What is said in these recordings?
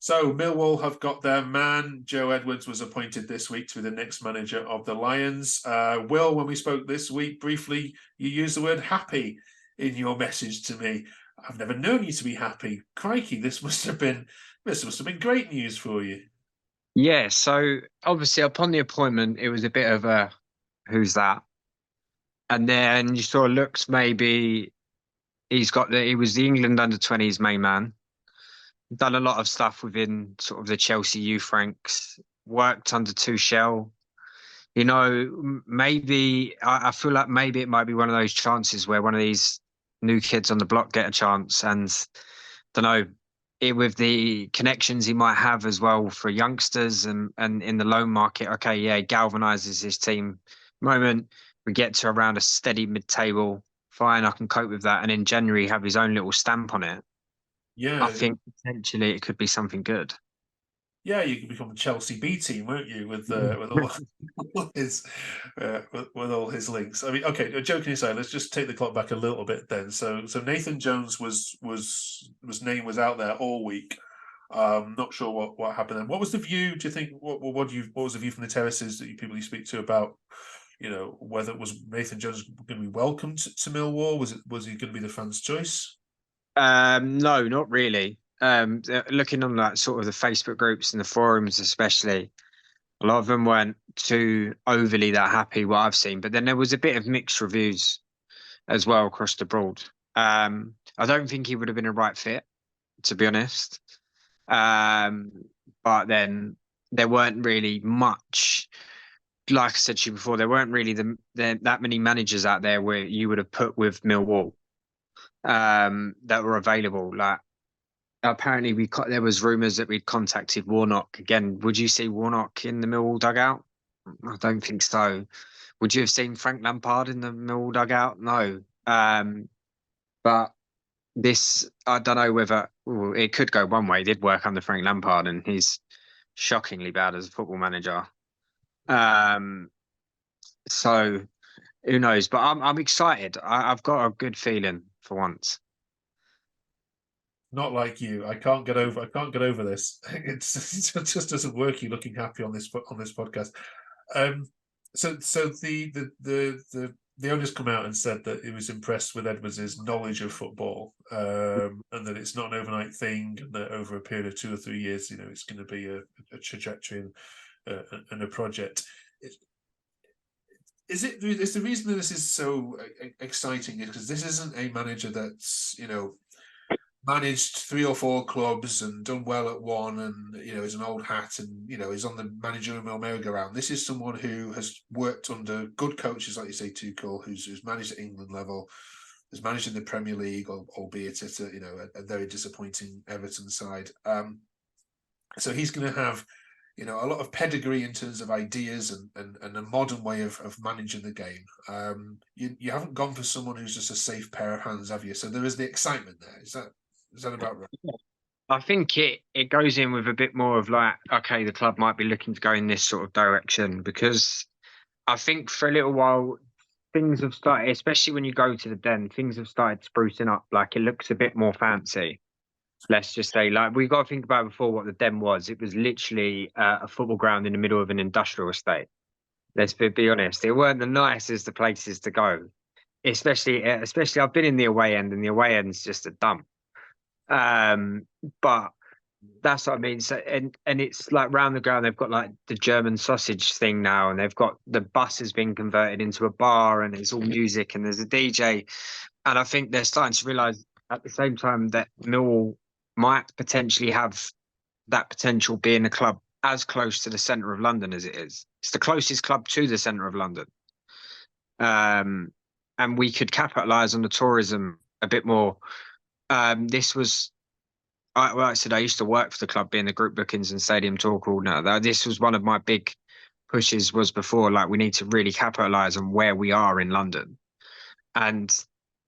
So Millwall have got their man. Joe Edwards was appointed this week to be the next manager of the Lions. Will, when we spoke this week briefly, you used the word happy in your message to me. I've never known you to be happy. Crikey, this must have been great news for you. Yeah, so obviously upon the appointment, it was a bit of a who's that? And then you saw looks maybe he was the England under 20s main man. Done a lot of stuff within sort of the Chelsea youth ranks, worked under Tuchel. Maybe I feel like maybe it might be one of those chances where one of these new kids on the block get a chance, and don't know, with the connections he might have as well for youngsters and in the loan market. Okay, yeah, he galvanizes his team. Moment we get to around a steady mid-table, fine, I can cope with that. And in January, have his own little stamp on it. I Yeah, think potentially it could be something good. yeah, you could become a Chelsea B team, won't you? With all his with all his links. I mean, okay. Joking aside, let's just take the clock back a little bit then. So Nathan Jones was name was out there all week. Not sure what happened then. What was the view? Do you think what was the view from the terraces that people you speak to about whether it was Nathan Jones going to be welcomed to Millwall? Was he going to be the fans' choice? No, not really. Looking on that sort of the Facebook groups and the forums, especially, a lot of them weren't too overly that happy what I've seen. But then there was a bit of mixed reviews as well across the board. I don't think he would have been a right fit, to be honest. Um, but then there weren't really much. Like I said to you before, there weren't really that many managers out there where you would have put with Millwall that were available. Like apparently there was rumours that we'd contacted Warnock again. Would you see Warnock in the Millwall dugout? I don't think so. Would you have seen Frank Lampard in the Millwall dugout? No. But this, I don't know whether it could go one way. It did work under Frank Lampard, and he's shockingly bad as a football manager. Um, so who knows? But I'm excited. I've got a good feeling for once. Not like you. I can't get over. I can't get over this. It just doesn't work. You looking happy on this podcast. Um. So the owners come out and said that he was impressed with Edwards' knowledge of football, and that it's not an overnight thing, and that over a period of 2 or 3 years, it's going to be a trajectory and a project. Is the reason that this is so exciting is because this isn't a manager that's managed 3 or 4 clubs and done well at one, and is an old hat, and is on the managerial merry-go-round. This is someone who has worked under good coaches, like you say, Tuchel, who's managed at England level, has managed in the Premier League, albeit at a very disappointing Everton side. So he's going to have a lot of pedigree in terms of ideas and a modern way of managing the game. You haven't gone for someone who's just a safe pair of hands, have you? So there is the excitement there. Is that about right? I think it goes in with a bit more of like, okay, the club might be looking to go in this sort of direction, because I think for a little while things have started, especially when you go to the Den, things have started sprucing up. Like it looks a bit more fancy. Let's just say, like we've got to think about before what the Den was. It was literally a football ground in the middle of an industrial estate. Let's be honest. It weren't the nicest of places to go, especially I've been in the away end, and the away end's just a dump. Um, but that's what I mean. So and it's like round the ground they've got like the German sausage thing now, and they've got the bus has been converted into a bar, and it's all music, and there's a DJ. And I think they're starting to realise at the same time that Millwall might potentially have that potential being a club as close to the centre of London as it is. It's the closest club to the centre of London. And we could capitalise on the tourism a bit more. This was well, I said I used to work for the club, being the group bookings and stadium tour coordinator. This was one of my big pushes was before, like we need to really capitalise on where we are in London, and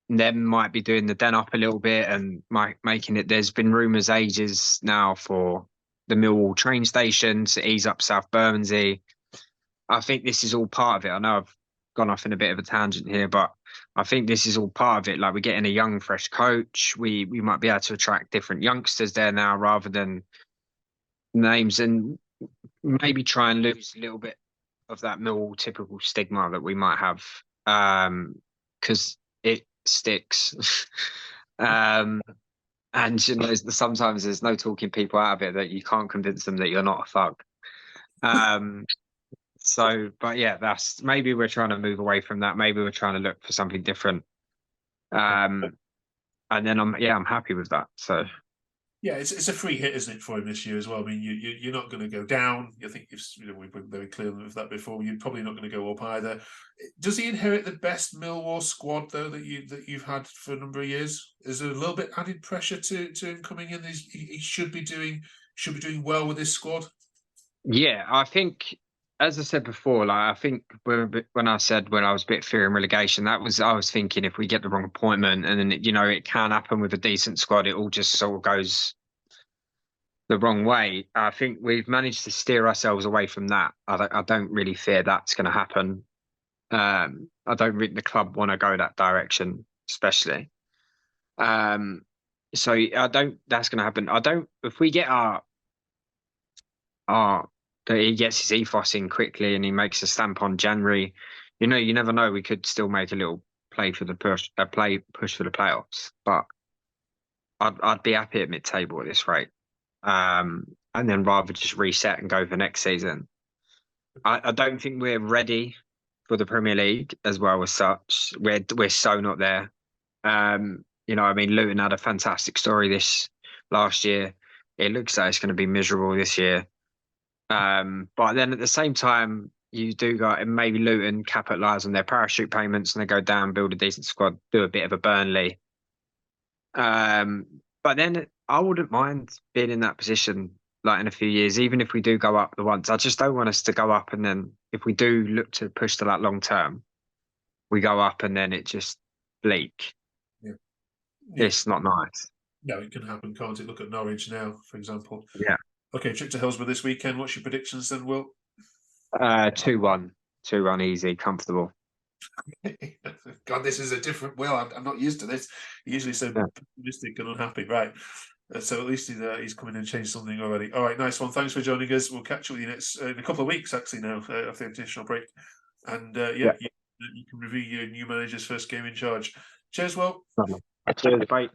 them might be doing the Den up a little bit and making it. There's been rumours ages now for the Millwall train station to ease up South Bermondsey. I think this is all part of it. I know I've gone off in a bit of a tangent here, but I think this is all part of it. Like we're getting a young, fresh coach. We might be able to attract different youngsters there now, rather than names and maybe try and lose a little bit of that Millwall typical stigma that we might have, because it sticks. um, and sometimes there's no talking people out of it that you can't convince them that you're not a thug. Um, but yeah, that's maybe we're trying to move away from that. Maybe we're trying to look for something different. And then I'm happy with that. So Yeah, it's a free hit, isn't it, for him this year as well? I mean, you're not going to go down. I think we've been very clear with that before. You're probably not going to go up either. Does he inherit the best Millwall squad though that you've had for a number of years? Is there a little bit added pressure to him coming in? He should be doing well with this squad. yeah, I think, as I said before, like I think when I said when I was a bit fearing relegation, I was thinking if we get the wrong appointment, and then it can happen with a decent squad, it all just sort of goes the wrong way. I think we've managed to steer ourselves away from that. I don't really fear that's going to happen. I don't think the club want to go that direction, especially. Um, so I don't. That's going to happen. I don't. If we get our that he gets his ethos in quickly and he makes a stamp on January, you never know. We could still make a little play for the push for the playoffs. But I'd be happy at mid-table at this rate. And then rather just reset and go for next season. I don't think we're ready for the Premier League as well as such. We're so not there. I mean, Luton had a fantastic story this last year. It looks like it's going to be miserable this year. But then at the same time, you do got maybe Luton capitalise on their parachute payments and they go down, build a decent squad, do a bit of a Burnley. But then I wouldn't mind being in that position like in a few years, even if we do go up the once. I just don't want us to go up and then if we do look to push to that long term, we go up and then it just bleak. Yeah. It's not nice. No, it can happen, can't it? Look at Norwich now, for example. Yeah. Okay, trip to Hillsborough this weekend. What's your predictions then, Will? 2-1. 2-1 easy, comfortable. God, this is a different Will. I'm not used to this. Usually so pessimistic and unhappy. Right. So at least he's coming and changed something already. All right, nice one. Thanks for joining us. We'll catch up with you next in a couple of weeks, actually, now after the international break. And you can review your new manager's first game in charge. Cheers, Will. Cheers, bye.